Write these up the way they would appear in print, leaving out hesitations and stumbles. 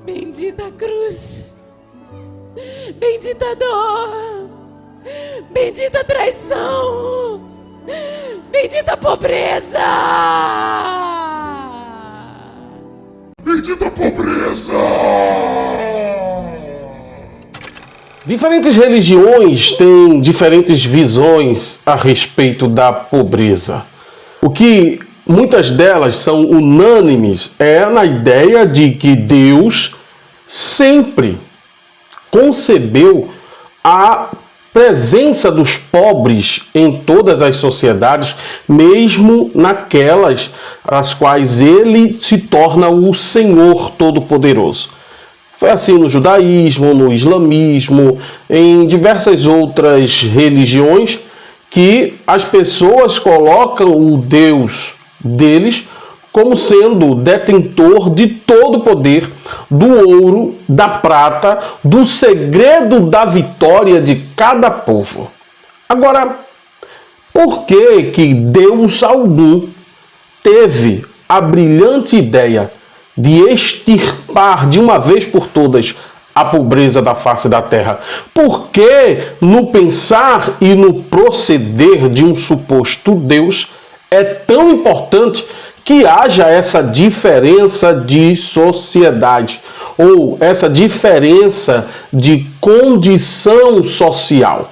Bendita cruz, bendita dor, bendita traição, bendita pobreza. Bendita pobreza! Diferentes religiões têm diferentes visões a respeito da pobreza. O que muitas delas são unânimes é na ideia de que Deus sempre concebeu a presença dos pobres em todas as sociedades, mesmo naquelas as quais ele se torna o Senhor Todo-Poderoso. Foi assim no judaísmo, no islamismo, em diversas outras religiões, que as pessoas colocam o Deus deles como sendo detentor de todo o poder, do ouro, da prata, do segredo da vitória de cada povo. Agora, por que Deus algum teve a brilhante ideia de extirpar de uma vez por todas a pobreza da face da terra? Por que no pensar e no proceder de um suposto Deus é tão importante que haja essa diferença de sociedade ou essa diferença de condição social?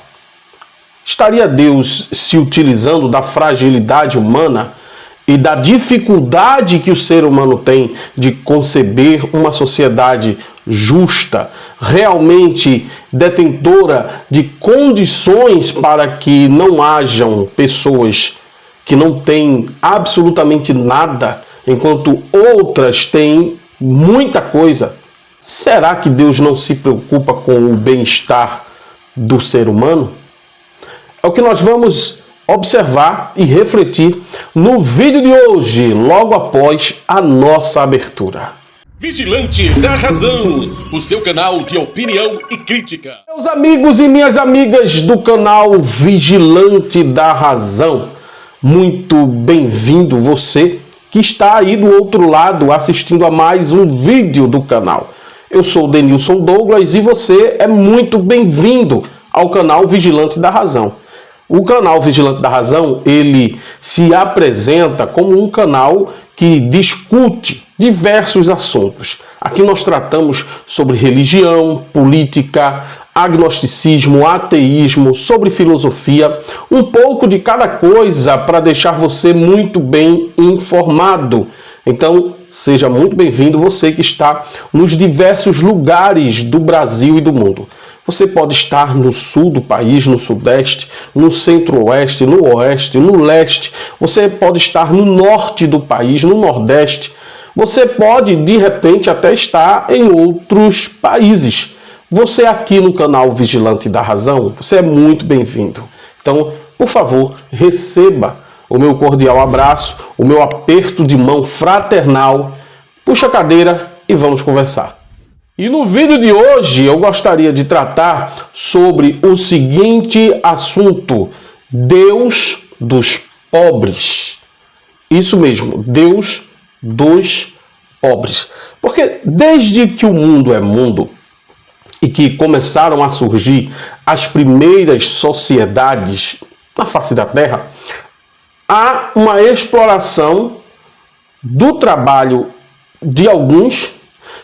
Estaria Deus se utilizando da fragilidade humana e da dificuldade que o ser humano tem de conceber uma sociedade justa, realmente detentora de condições para que não hajam pessoas que não têm absolutamente nada, enquanto outras têm muita coisa? Será que Deus não se preocupa com o bem-estar do ser humano? É o que nós vamos observar e refletir no vídeo de hoje, logo após a nossa abertura. Vigilante da Razão, o seu canal de opinião e crítica. Meus amigos e minhas amigas do canal Vigilante da Razão, muito bem-vindo você que está aí do outro lado assistindo a mais um vídeo do canal. Eu sou o Denilson Douglas e você é muito bem-vindo ao canal Vigilante da Razão. O canal Vigilante da Razão, ele se apresenta como um canal que discute diversos assuntos. Aqui nós tratamos sobre religião, política, agnosticismo, ateísmo, sobre filosofia, um pouco de cada coisa para deixar você muito bem informado. Então, seja muito bem-vindo você que está nos diversos lugares do Brasil e do mundo. Você pode estar no sul do país, no sudeste, no centro-oeste, no oeste, no leste. Você pode estar no norte do país, no nordeste. Você pode, de repente, até estar em outros países. Você aqui no canal Vigilante da Razão, você é muito bem-vindo. Então, por favor, receba o meu cordial abraço, o meu aperto de mão fraternal. Puxa a cadeira e vamos conversar. E no vídeo de hoje eu gostaria de tratar sobre o seguinte assunto: Deus dos pobres. Isso mesmo, Deus dos pobres. Porque desde que o mundo é mundo e que começaram a surgir as primeiras sociedades na face da Terra, há uma exploração do trabalho de alguns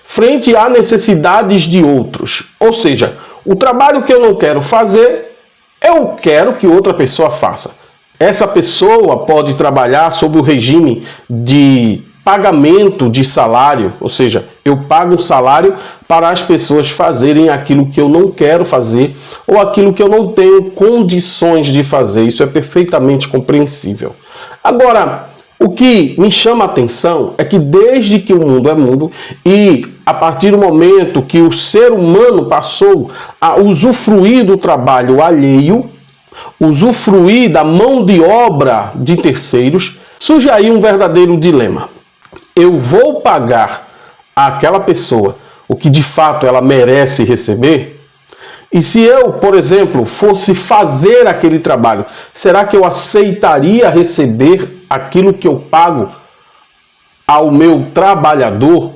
frente a necessidades de outros. Ou seja, o trabalho que eu não quero fazer, eu quero que outra pessoa faça. Essa pessoa pode trabalhar sob o regime de pagamento de salário, ou seja, eu pago um salário para as pessoas fazerem aquilo que eu não quero fazer ou aquilo que eu não tenho condições de fazer. Isso é perfeitamente compreensível. Agora, o que me chama a atenção é que desde que o mundo é mundo e a partir do momento que o ser humano passou a usufruir do trabalho alheio, usufruir da mão de obra de terceiros, surge aí um verdadeiro dilema. Eu vou pagar àquela pessoa o que de fato ela merece receber? E se eu, por exemplo, fosse fazer aquele trabalho, será que eu aceitaria receber aquilo que eu pago ao meu trabalhador?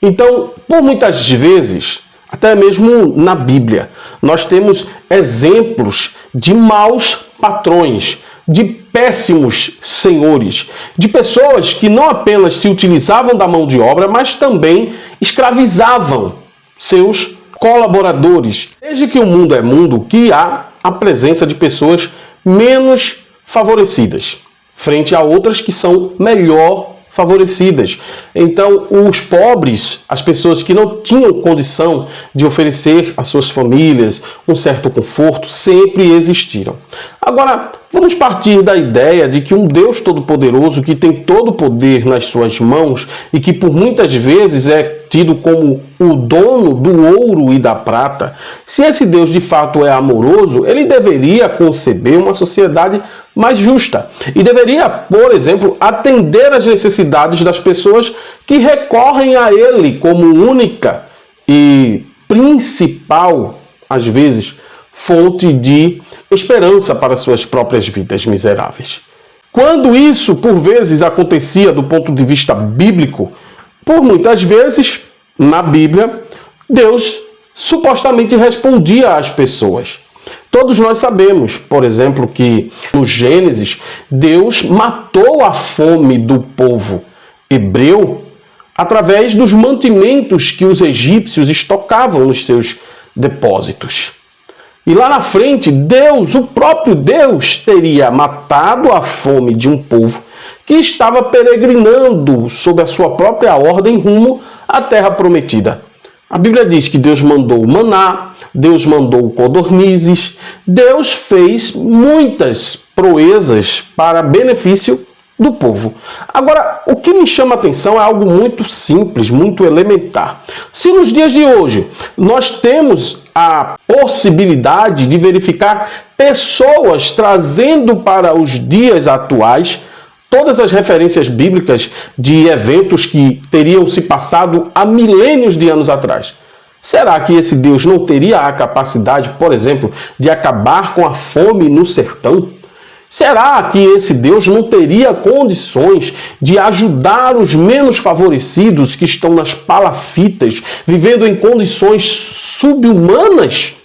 Então, por muitas vezes, até mesmo na Bíblia, nós temos exemplos de maus patrões, de péssimos senhores, de pessoas que não apenas se utilizavam da mão de obra, mas também escravizavam seus colaboradores. Desde que o mundo é mundo, que há a presença de pessoas menos favorecidas, frente a outras que são melhor favorecidas. Então, os pobres, as pessoas que não tinham condição de oferecer às suas famílias um certo conforto, sempre existiram. Agora, vamos partir da ideia de que um Deus Todo-Poderoso, que tem todo o poder nas suas mãos e que por muitas vezes é tido como o dono do ouro e da prata, se esse Deus de fato é amoroso, ele deveria conceber uma sociedade mais justa e deveria, por exemplo, atender às necessidades das pessoas que recorrem a ele como única e principal, às vezes, fonte de esperança para suas próprias vidas miseráveis. Quando isso, por vezes, acontecia do ponto de vista bíblico, por muitas vezes, na Bíblia, Deus supostamente respondia às pessoas. Todos nós sabemos, por exemplo, que no Gênesis, Deus matou a fome do povo hebreu através dos mantimentos que os egípcios estocavam nos seus depósitos. E lá na frente, Deus, o próprio Deus, teria matado a fome de um povo que estava peregrinando sob a sua própria ordem rumo à terra prometida. A Bíblia diz que Deus mandou o maná, Deus mandou codornizes, Deus fez muitas proezas para benefício do povo. Agora, o que me chama a atenção é algo muito simples, muito elementar. Se nos dias de hoje nós temos a possibilidade de verificar pessoas trazendo para os dias atuais todas as referências bíblicas de eventos que teriam se passado há milênios de anos atrás, será que esse Deus não teria a capacidade, por exemplo, de acabar com a fome no sertão? Será que esse Deus não teria condições de ajudar os menos favorecidos que estão nas palafitas, vivendo em condições subhumanas?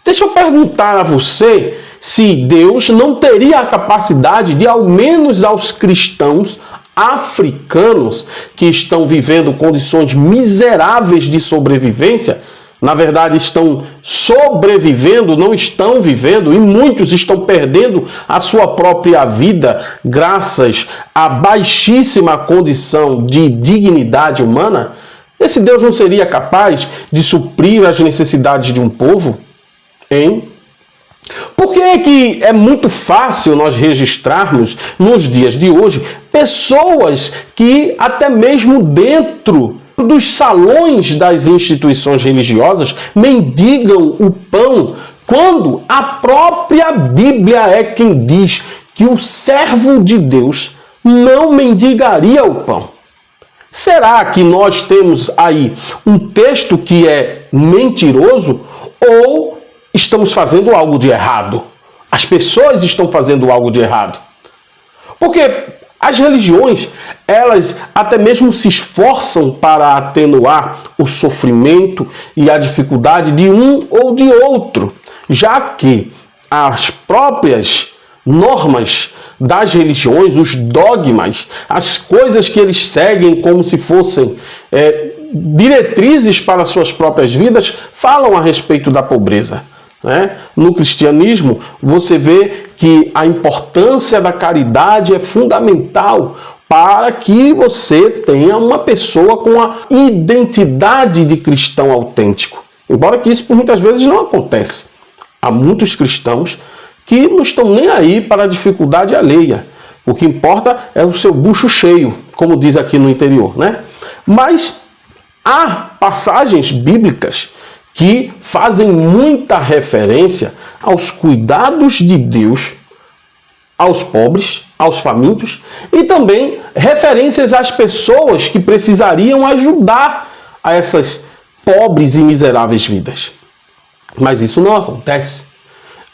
Deixa eu perguntar a você se Deus não teria a capacidade de, ao menos aos cristãos africanos que estão vivendo condições miseráveis de sobrevivência, na verdade estão sobrevivendo, não estão vivendo, e muitos estão perdendo a sua própria vida graças à baixíssima condição de dignidade humana? Esse Deus não seria capaz de suprir as necessidades de um povo? Hein? Por que é que é muito fácil nós registrarmos nos dias de hoje pessoas que até mesmo dentro dos salões das instituições religiosas mendigam o pão, quando a própria Bíblia é quem diz que o servo de Deus não mendigaria o pão? Será que nós temos aí um texto que é mentiroso ou estamos fazendo algo de errado? As pessoas estão fazendo algo de errado. Porque as religiões, elas até mesmo se esforçam para atenuar o sofrimento e a dificuldade de um ou de outro, já que as próprias normas das religiões, os dogmas, as coisas que eles seguem como se fossem diretrizes para suas próprias vidas, falam a respeito da pobreza. No cristianismo, você vê que a importância da caridade é fundamental para que você tenha uma pessoa com a identidade de cristão autêntico. Embora que isso por muitas vezes não acontece. Há muitos cristãos que não estão nem aí para a dificuldade alheia. O que importa é o seu bucho cheio, como diz aqui no interior, Mas há passagens bíblicas que fazem muita referência aos cuidados de Deus, aos pobres, aos famintos, e também referências às pessoas que precisariam ajudar a essas pobres e miseráveis vidas. Mas isso não acontece.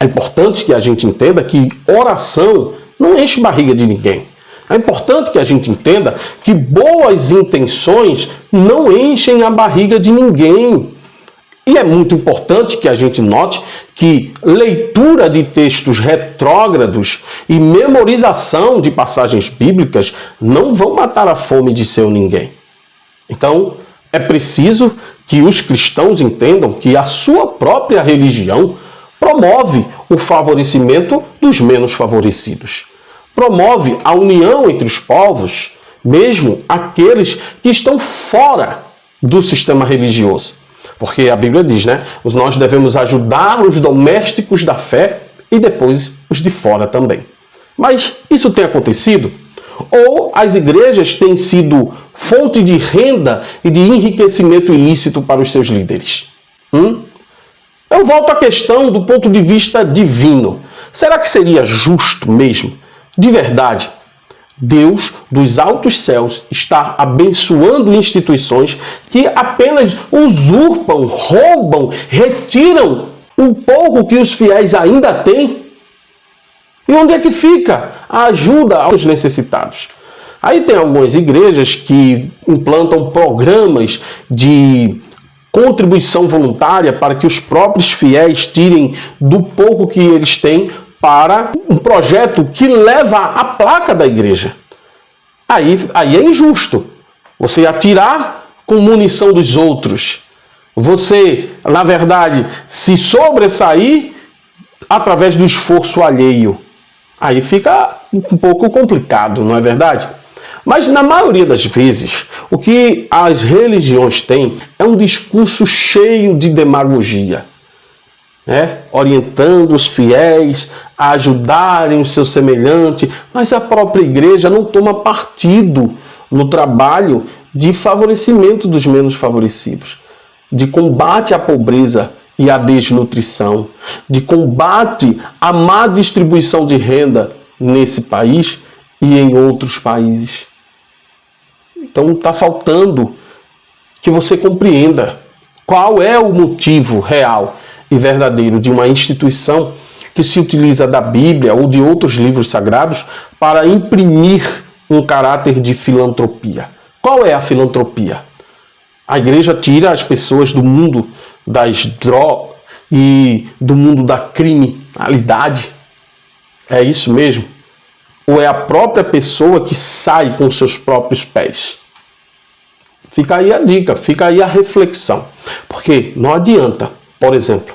É importante que a gente entenda que oração não enche barriga de ninguém. É importante que a gente entenda que boas intenções não enchem a barriga de ninguém. E é muito importante que a gente note que leitura de textos retrógrados e memorização de passagens bíblicas não vão matar a fome de seu ninguém. Então, é preciso que os cristãos entendam que a sua própria religião promove o favorecimento dos menos favorecidos. Promove a união entre os povos, mesmo aqueles que estão fora do sistema religioso. Porque a Bíblia diz, né? Nós devemos ajudar os domésticos da fé e depois os de fora também. Mas isso tem acontecido? Ou as igrejas têm sido fonte de renda e de enriquecimento ilícito para os seus líderes? Eu volto à questão do ponto de vista divino. Será que seria justo mesmo, de verdade, Deus dos altos céus está abençoando instituições que apenas usurpam, roubam, retiram o pouco que os fiéis ainda têm? E onde é que fica a ajuda aos necessitados? Aí tem algumas igrejas que implantam programas de contribuição voluntária para que os próprios fiéis tirem do pouco que eles têm para um projeto que leva a placa da igreja. Aí é injusto. Você atirar com munição dos outros. Você, na verdade, se sobressair através do esforço alheio. Aí fica um pouco complicado, não é verdade? Mas na maioria das vezes, o que as religiões têm é um discurso cheio de demagogia, orientando os fiéis a ajudarem o seu semelhante, mas a própria igreja não toma partido no trabalho de favorecimento dos menos favorecidos, de combate à pobreza e à desnutrição, de combate à má distribuição de renda nesse país e em outros países. Então está faltando que você compreenda qual é o motivo real e verdadeiro de uma instituição que se utiliza da Bíblia ou de outros livros sagrados para imprimir um caráter de filantropia. Qual é a filantropia? A igreja tira as pessoas do mundo das drogas e do mundo da criminalidade? É isso mesmo? Ou é a própria pessoa que sai com seus próprios pés? Fica aí a dica, fica aí a reflexão. Porque não adianta, por exemplo,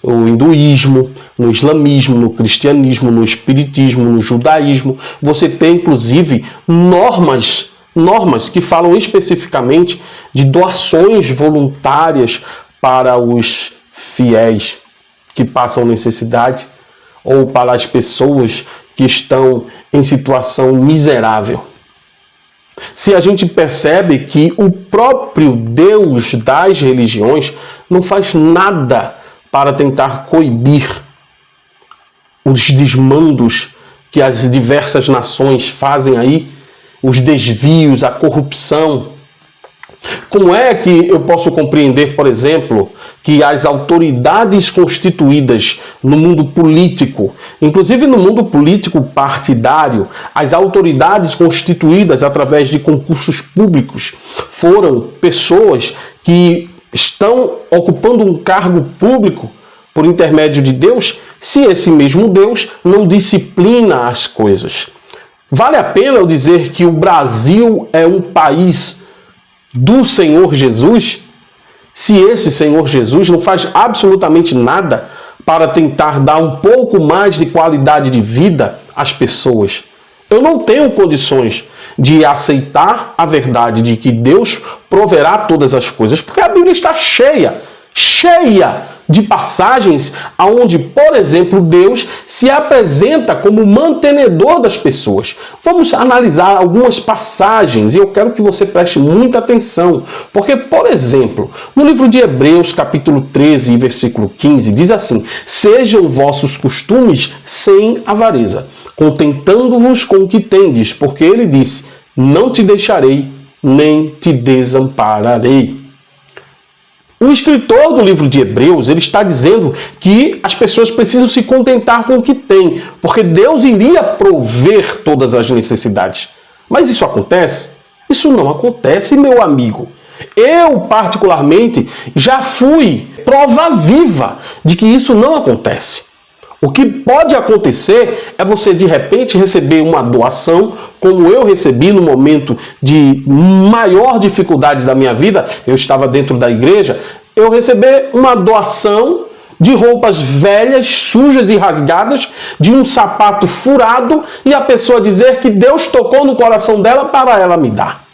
no hinduísmo, no islamismo, no cristianismo, no espiritismo, no judaísmo, você tem inclusive normas que falam especificamente de doações voluntárias para os fiéis que passam necessidade ou para as pessoas que estão em situação miserável. Se a gente percebe que o próprio Deus das religiões não faz nada para tentar coibir os desmandos que as diversas nações fazem aí, os desvios, a corrupção. Como é que eu posso compreender, por exemplo, que as autoridades constituídas no mundo político, inclusive no mundo político partidário, as autoridades constituídas através de concursos públicos, foram pessoas que estão ocupando um cargo público por intermédio de Deus, se esse mesmo Deus não disciplina as coisas? Vale a pena eu dizer que o Brasil é um país do Senhor Jesus, se esse Senhor Jesus não faz absolutamente nada para tentar dar um pouco mais de qualidade de vida às pessoas? Eu não tenho condições de aceitar a verdade de que Deus proverá todas as coisas, porque a Bíblia está cheia de passagens onde, por exemplo, Deus se apresenta como mantenedor das pessoas. Vamos analisar algumas passagens e eu quero que você preste muita atenção, porque, por exemplo, no livro de Hebreus, capítulo 13, versículo 15, diz assim: sejam vossos costumes sem avareza, contentando-vos com o que tendes, porque ele disse: não te deixarei, nem te desampararei. O escritor do livro de Hebreus, ele está dizendo que as pessoas precisam se contentar com o que têm, porque Deus iria prover todas as necessidades. Mas isso acontece? Isso não acontece, meu amigo. Eu, particularmente, já fui prova viva de que isso não acontece. O que pode acontecer é você, de repente, receber uma doação, como eu recebi no momento de maior dificuldade da minha vida. Eu estava dentro da igreja, eu recebi uma doação de roupas velhas, sujas e rasgadas, de um sapato furado, e a pessoa dizer que Deus tocou no coração dela para ela me dar.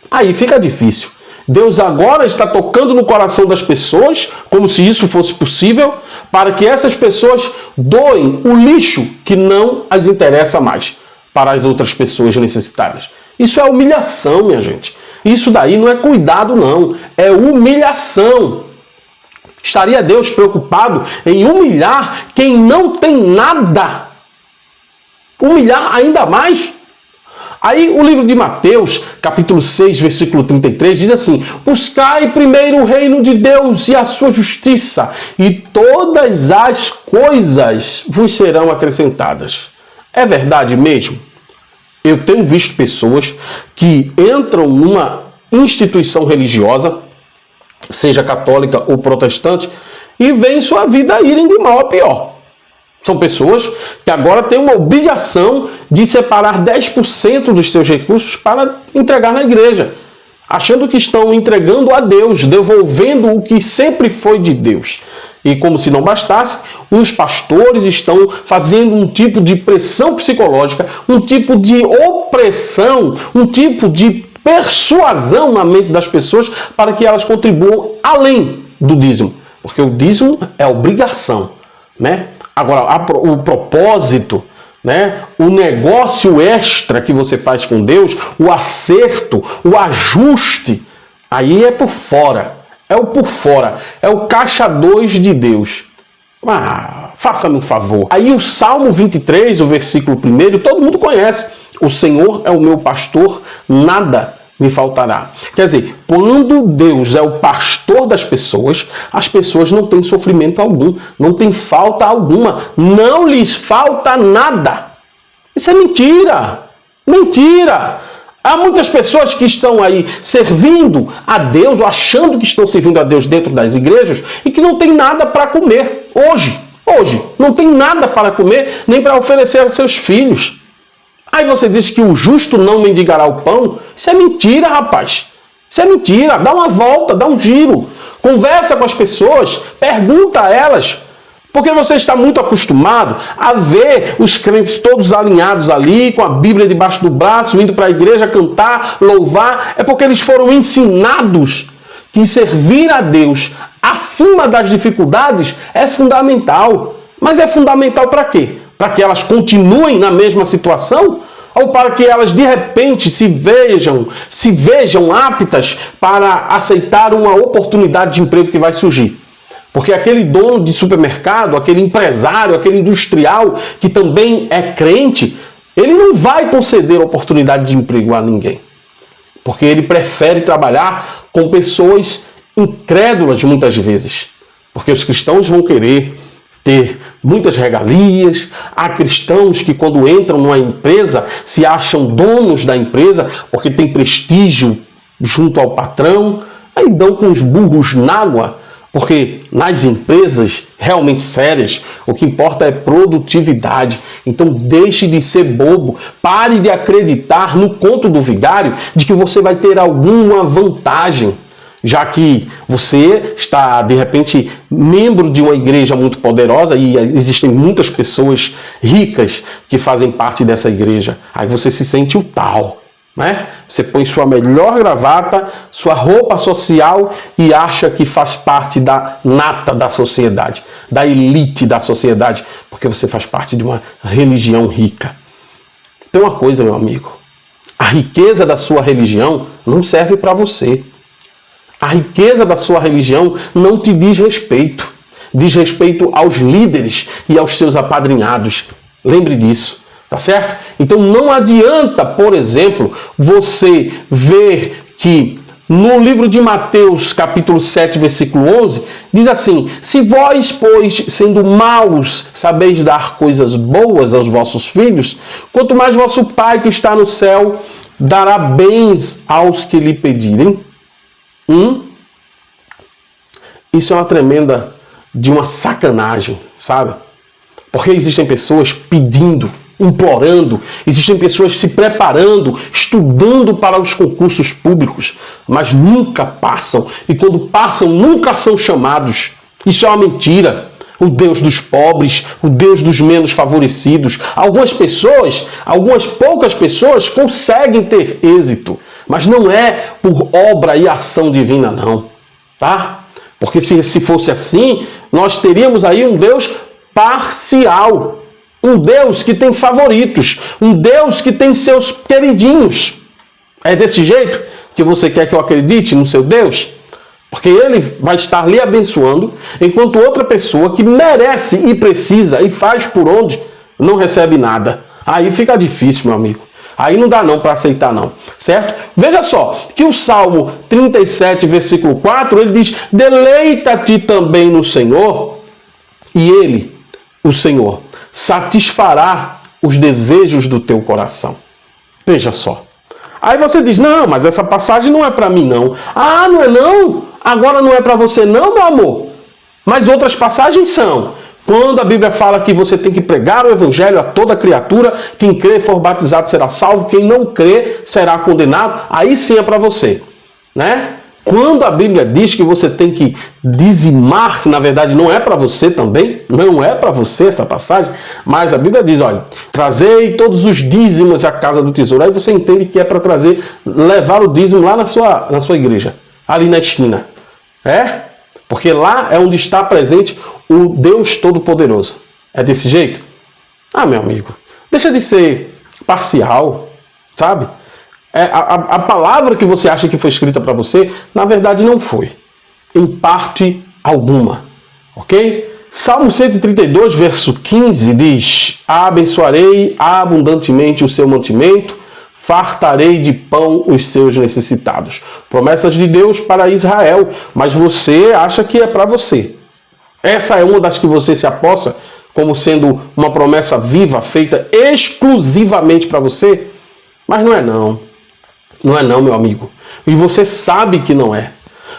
Aí fica difícil. Deus agora está tocando no coração das pessoas, como se isso fosse possível, para que essas pessoas doem o lixo que não as interessa mais para as outras pessoas necessitadas. Isso é humilhação, minha gente. Isso daí não é cuidado, não. É humilhação. Estaria Deus preocupado em humilhar quem não tem nada? Humilhar ainda mais? Aí o livro de Mateus, capítulo 6, versículo 33, diz assim: buscai primeiro o reino de Deus e a sua justiça, e todas as coisas vos serão acrescentadas. É verdade mesmo? Eu tenho visto pessoas que entram numa instituição religiosa, seja católica ou protestante, e veem sua vida irem de mal a pior. São pessoas que agora têm uma obrigação de separar 10% dos seus recursos para entregar na igreja, achando que estão entregando a Deus, devolvendo o que sempre foi de Deus. E como se não bastasse, os pastores estão fazendo um tipo de pressão psicológica, um tipo de opressão, um tipo de persuasão na mente das pessoas para que elas contribuam além do dízimo. Porque o dízimo é obrigação, né? Agora, o propósito, né? O negócio extra que você faz com Deus, o acerto, o ajuste, aí é por fora. É o por fora. É o caixa 2 de Deus. Faça-me um favor. Aí o Salmo 23, o versículo 1, todo mundo conhece. O Senhor é o meu pastor, nada me faltará. Quer dizer, quando Deus é o pastor das pessoas, as pessoas não têm sofrimento algum, não tem falta alguma, não lhes falta nada. Isso é mentira. Mentira. Há muitas pessoas que estão aí servindo a Deus, ou achando que estão servindo a Deus dentro das igrejas, e que não tem nada para comer hoje. Hoje, não tem nada para comer, nem para oferecer aos seus filhos. Aí você diz que o justo não mendigará o pão. Isso é mentira, rapaz. Isso é mentira. Dá uma volta, dá um giro. Conversa com as pessoas, pergunta a elas. Porque você está muito acostumado a ver os crentes todos alinhados ali, com a Bíblia debaixo do braço, indo para a igreja cantar, louvar. É porque eles foram ensinados que servir a Deus acima das dificuldades é fundamental. Mas é fundamental para quê? Para que elas continuem na mesma situação? Ou para que elas de repente se vejam aptas para aceitar uma oportunidade de emprego que vai surgir? Porque aquele dono de supermercado, aquele empresário, aquele industrial que também é crente, ele não vai conceder oportunidade de emprego a ninguém. Porque ele prefere trabalhar com pessoas incrédulas muitas vezes. Porque os cristãos vão querer ter muitas regalias. Há cristãos que quando entram numa empresa se acham donos da empresa porque tem prestígio junto ao patrão, aí dão com os burros na água, porque nas empresas realmente sérias o que importa é produtividade. Então deixe de ser bobo, pare de acreditar no conto do vigário de que você vai ter alguma vantagem, já que você está, de repente, membro de uma igreja muito poderosa e existem muitas pessoas ricas que fazem parte dessa igreja. Aí você se sente o tal, né? Você põe sua melhor gravata, sua roupa social e acha que faz parte da nata da sociedade, da elite da sociedade, porque você faz parte de uma religião rica. Tem uma coisa, meu amigo, a riqueza da sua religião não serve para você. A riqueza da sua religião não te diz respeito. Diz respeito aos líderes e aos seus apadrinhados. Lembre disso, tá certo? Então não adianta, por exemplo, você ver que No livro de Mateus, capítulo 7, versículo 11, diz assim: se vós, pois, sendo maus, sabeis dar coisas boas aos vossos filhos, quanto mais vosso Pai que está no céu dará bens aos que lhe pedirem. Isso é uma tremenda de uma sacanagem, sabe? Porque existem pessoas pedindo, implorando, existem pessoas se preparando, estudando para os concursos públicos, mas nunca passam. E quando passam, nunca são chamados. Isso é uma mentira. O Deus dos pobres, o Deus dos menos favorecidos. Algumas poucas pessoas conseguem ter êxito, mas não é por obra e ação divina, não. Tá? Porque se fosse assim, nós teríamos aí um Deus parcial. Um Deus que tem favoritos. Um Deus que tem seus queridinhos. É desse jeito que você quer que eu acredite no seu Deus? Porque ele vai estar lhe abençoando, enquanto outra pessoa que merece e precisa e faz por onde, não recebe nada. Aí fica difícil, meu amigo. Aí não dá não para aceitar não, certo? Veja só, que o Salmo 37, versículo 4, ele diz: deleita-te também no Senhor, e ele, o Senhor, satisfará os desejos do teu coração. Veja só. Aí você diz: não, mas essa passagem não é para mim não. Ah, não é não? Agora não é para você não, meu amor? Mas outras passagens são. Quando a Bíblia fala que você tem que pregar o evangelho a toda criatura, quem crê e for batizado será salvo, quem não crê será condenado, aí sim é para você, né? Quando a Bíblia diz que você tem que dizimar, que na verdade não é para você também, não é para você essa passagem, mas a Bíblia diz, olha, trazei todos os dízimos à casa do tesouro. Aí você entende que é para trazer, levar o dízimo lá na sua igreja, ali na esquina. Porque lá é onde está presente o Deus Todo-Poderoso. É desse jeito? Ah, meu amigo, deixa de ser parcial, sabe? A palavra que você acha que foi escrita para você, na verdade não foi. Em parte alguma. Ok? Salmo 132, verso 15 diz: abençoarei abundantemente o seu mantimento, fartarei de pão os seus necessitados. Promessas de Deus para Israel, mas você acha que é para você. Essa é uma das que você se aposta como sendo uma promessa viva, feita exclusivamente para você? Mas não é não. Não é não, meu amigo. E você sabe que não é.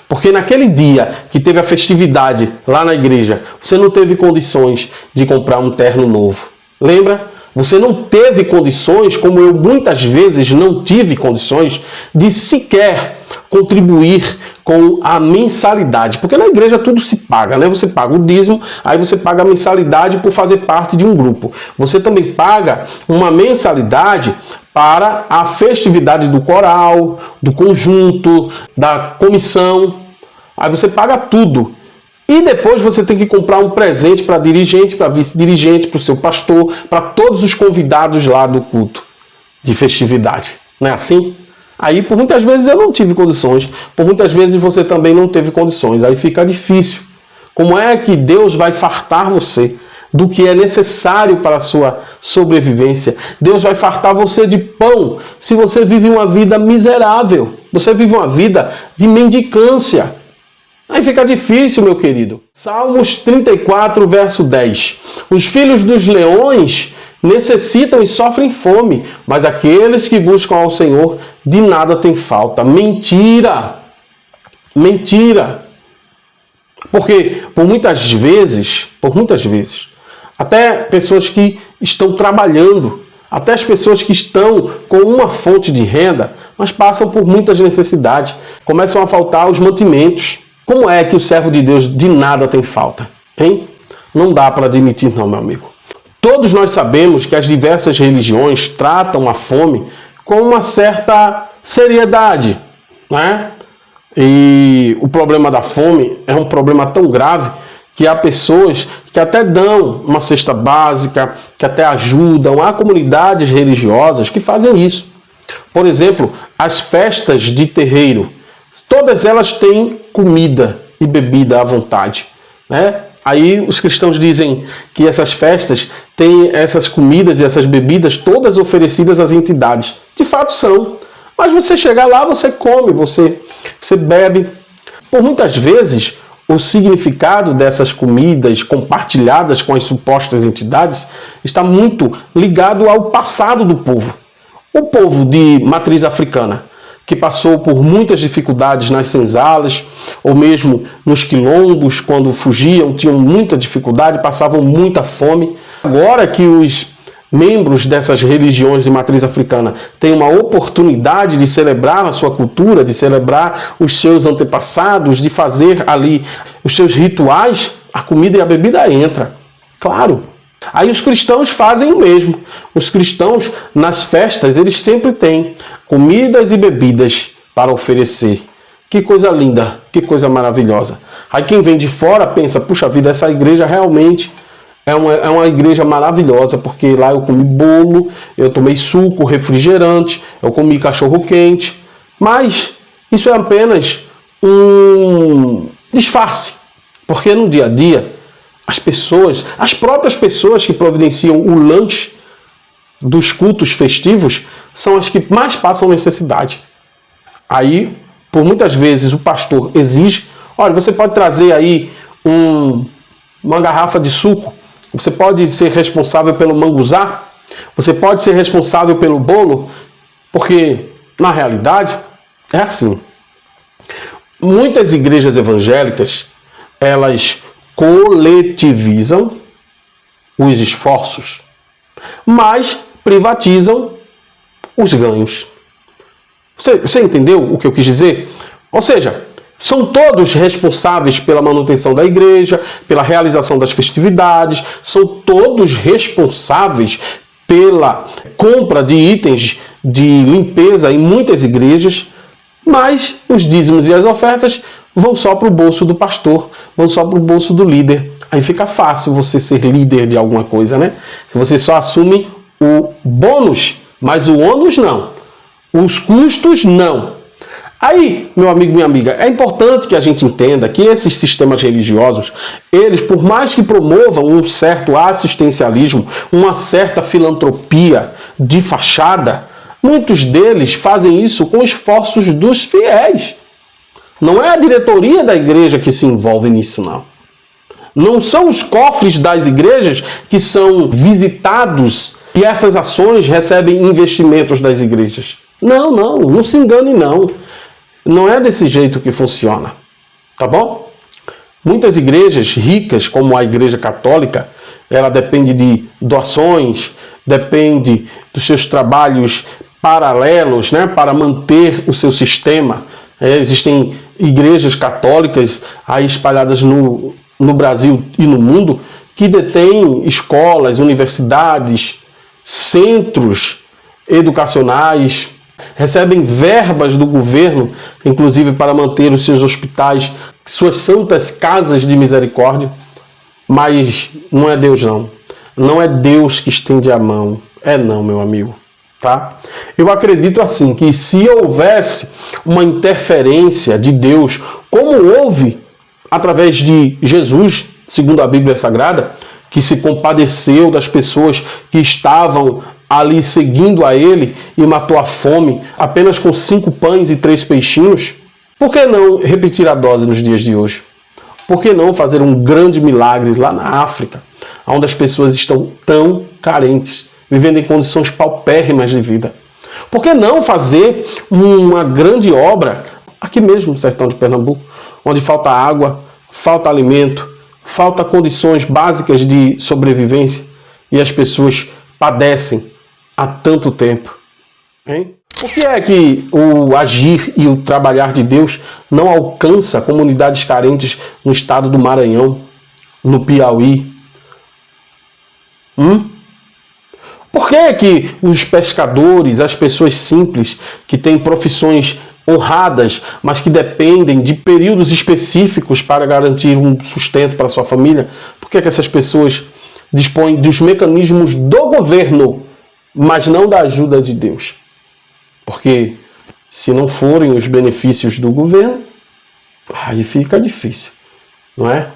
Porque naquele dia que teve a festividade lá na igreja, você não teve condições de comprar um terno novo. Lembra? Você não teve condições, como eu muitas vezes não tive condições, de sequer contribuir com a mensalidade. Porque na igreja tudo se paga, né? Você paga o dízimo, aí você paga a mensalidade por fazer parte de um grupo. Você também paga uma mensalidade para a festividade do coral, do conjunto, da comissão. Aí você paga tudo. E depois você tem que comprar um presente para dirigente, para vice-dirigente, para o seu pastor, para todos os convidados lá do culto de festividade. Não é assim? Aí, por muitas vezes eu não tive condições, por muitas vezes você também não teve condições. Aí fica difícil. Como é que Deus vai fartar você do que é necessário para a sua sobrevivência? Deus vai fartar você de pão se você vive uma vida miserável. Você vive uma vida de mendicância. Aí fica difícil, meu querido. Salmos 34, verso 10. Os filhos dos leões necessitam e sofrem fome, mas aqueles que buscam ao Senhor de nada têm falta. Mentira! Mentira! Porque por muitas vezes, até pessoas que estão trabalhando, até as pessoas que estão com uma fonte de renda, mas passam por muitas necessidades, começam a faltar os mantimentos. Como é que o servo de Deus de nada tem falta? Hein? Não dá para admitir não, meu amigo. Todos nós sabemos que as diversas religiões tratam a fome com uma certa seriedade, né? E o problema da fome é um problema tão grave que há pessoas que até dão uma cesta básica, que até ajudam. Há comunidades religiosas que fazem isso. Por exemplo, as festas de terreiro. Todas elas têm comida e bebida à vontade, né? Aí os cristãos dizem que essas festas têm essas comidas e essas bebidas todas oferecidas às entidades. De fato são. Mas você chegar lá, você come, você você bebe. Por muitas vezes, o significado dessas comidas compartilhadas com as supostas entidades está muito ligado ao passado do povo. O povo de matriz africana, que passou por muitas dificuldades nas senzalas, ou mesmo nos quilombos, quando fugiam, tinham muita dificuldade, passavam muita fome. Agora que os membros dessas religiões de matriz africana têm uma oportunidade de celebrar a sua cultura, de celebrar os seus antepassados, de fazer ali os seus rituais, a comida e a bebida entra. Claro. Aí os cristãos fazem o mesmo. Os cristãos, nas festas, eles sempre têm comidas e bebidas para oferecer. Que coisa linda, que coisa maravilhosa. Aí quem vem de fora pensa, puxa vida, essa igreja realmente é uma igreja maravilhosa, porque lá eu comi bolo, eu tomei suco, refrigerante, eu comi cachorro quente. Mas isso é apenas um disfarce, porque no dia a dia, as próprias pessoas que providenciam o lanche dos cultos festivos são as que mais passam necessidade. Aí, por muitas vezes, o pastor exige, olha, você pode trazer aí uma garrafa de suco, você pode ser responsável pelo manguzá, você pode ser responsável pelo bolo, porque, na realidade, é assim. Muitas igrejas evangélicas, elas coletivizam os esforços, mas privatizam os ganhos. Você entendeu o que eu quis dizer? Ou seja, são todos responsáveis pela manutenção da igreja, pela realização das festividades, são todos responsáveis pela compra de itens de limpeza em muitas igrejas, mas os dízimos e as ofertas vão só para o bolso do pastor, vão só para o bolso do líder. Aí fica fácil você ser líder de alguma coisa, né? Se você só assume o bônus, mas o ônus não. Os custos não. Aí, meu amigo, minha amiga, é importante que a gente entenda que esses sistemas religiosos, eles, por mais que promovam um certo assistencialismo, uma certa filantropia de fachada, muitos deles fazem isso com esforços dos fiéis. Não é a diretoria da igreja que se envolve nisso, não. Não são os cofres das igrejas que são visitados e essas ações recebem investimentos das igrejas. Não se engane, não. Não é desse jeito que funciona, tá bom? Muitas igrejas ricas, como a Igreja Católica, ela depende de doações, depende dos seus trabalhos paralelos, né, para manter o seu sistema. Existem igrejas católicas aí espalhadas no Brasil e no mundo que detêm escolas, universidades, centros educacionais, recebem verbas do governo, inclusive para manter os seus hospitais, suas santas casas de misericórdia. Mas não é Deus, não. Não é Deus que estende a mão. É não, meu amigo. Tá? Eu acredito assim, que se houvesse uma interferência de Deus, como houve através de Jesus, segundo a Bíblia Sagrada, que se compadeceu das pessoas que estavam ali seguindo a ele e matou a fome apenas com 5 pães e 3 peixinhos, por que não repetir a dose nos dias de hoje? Por que não fazer um grande milagre lá na África, onde as pessoas estão tão carentes, vivendo em condições paupérrimas de vida? Por que não fazer uma grande obra aqui mesmo no sertão de Pernambuco, onde falta água, falta alimento, falta condições básicas de sobrevivência e as pessoas padecem há tanto tempo? Hein? Por que é que o agir e o trabalhar de Deus não alcança comunidades carentes no estado do Maranhão, no Piauí? Por que é que os pescadores, as pessoas simples, que têm profissões honradas, mas que dependem de períodos específicos para garantir um sustento para sua família, por que é que essas pessoas dispõem dos mecanismos do governo, mas não da ajuda de Deus? Porque se não forem os benefícios do governo, aí fica difícil, não é?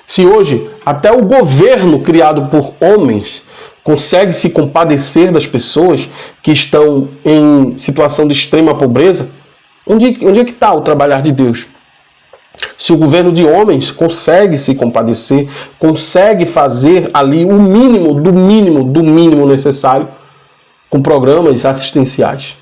Se hoje até o governo criado por homens consegue se compadecer das pessoas que estão em situação de extrema pobreza, Onde é que está o trabalhar de Deus? Se o governo de homens consegue se compadecer, consegue fazer ali o mínimo do mínimo necessário com programas assistenciais.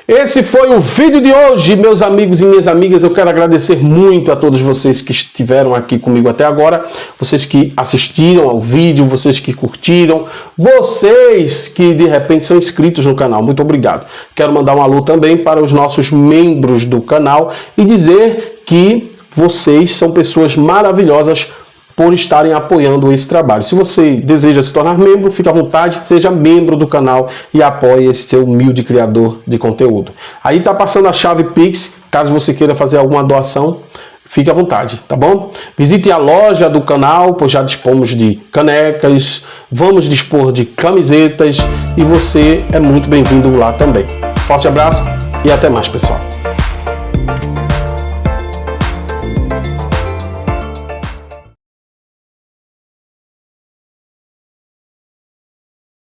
Esse foi o vídeo de hoje, meus amigos e minhas amigas. Eu quero agradecer muito a todos vocês que estiveram aqui comigo até agora, vocês que assistiram ao vídeo, vocês que curtiram, vocês que de repente são inscritos no canal. Muito obrigado. Quero mandar um alô também para os nossos membros do canal e dizer que vocês são pessoas maravilhosas por estarem apoiando esse trabalho. Se você deseja se tornar membro, fique à vontade, seja membro do canal e apoie esse seu humilde criador de conteúdo. Aí tá passando a chave Pix, caso você queira fazer alguma doação, fique à vontade, tá bom? Visite a loja do canal, pois já dispomos de canecas, vamos dispor de camisetas e você é muito bem-vindo lá também. Forte abraço e até mais, pessoal.